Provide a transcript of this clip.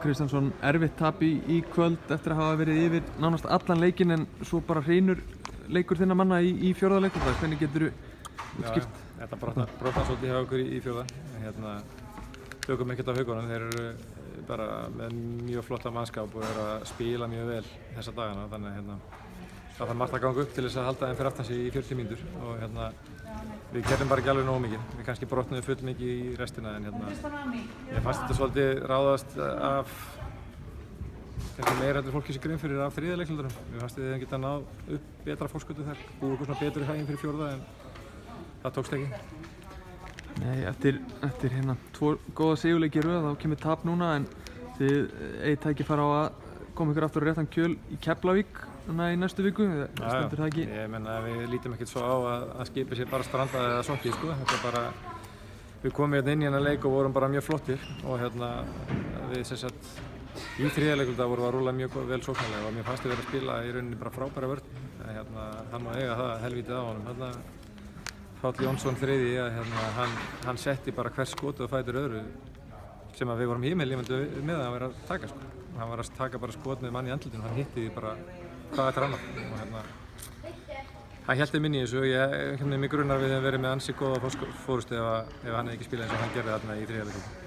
Kristjánsson, erfitt tap í kvöld eftir að hafa verið yfir nánast allan leikinn en svo bara hreinur leikur þinna manna í fjórða leikluta. Hvernig geturðu útskýrt? Já, þetta brotnar svolítið hjá okkur í fjórða. Tökum ekkert á haugunum, þeir eru bara með mjög flotta mannskap og eru að spila mjög vel þessa dagana. Þannig að það þarf margt að ganga upp til þess að halda þeim fyrir aftan sig í 40 mínútur og við gerðum bara ekki alveg nógu mikið. Við kannski brotnuðum full mikið í restina en ég fannst þetta svolítið ráðast af kannski meira heldur fólki sem grinn fyrir af þriðja leiklutunum. Við fannst við geta náð upp betra fórskötu þar, búið eitthvað svona betur í haginn fyrir fjórða en það tókst ekki. Nei, eftir tvo góða sigurleiki í röð þá kemur tap núna en þið eigið tækifæri á að koma ykkur aftur á réttan kjöl í Keflavík í næstu viku, stendur það ekki? Ég menna við lítum ekkert svo á að skipið sé bara strandað eða sokkið sko. Þetta er bara, við komum hérna inn í hennar leik og vorum bara mjög flottir og við sem sagt í þriðja leikluta vorum við að rúlla mjög vel sóknarlega og mér fannst við vera að spila í rauninni bara frábæra vörn. Hann má eiga það helvítið á honum. Páll Jónsson þriði hann setti bara hvers skotið og fætur öðru sem að við vorum himinlifandi með að vera að taka sko. Hann var að taka bara skot með mann í andlitinu, hann hitti því bara hvað eftir annað og hann hélt þeim inn í þessu og mig grunar við að vera með ansi góða fórustu ef hann hefði ekki spilað eins og hann gerði þarna í þriðja leiknum.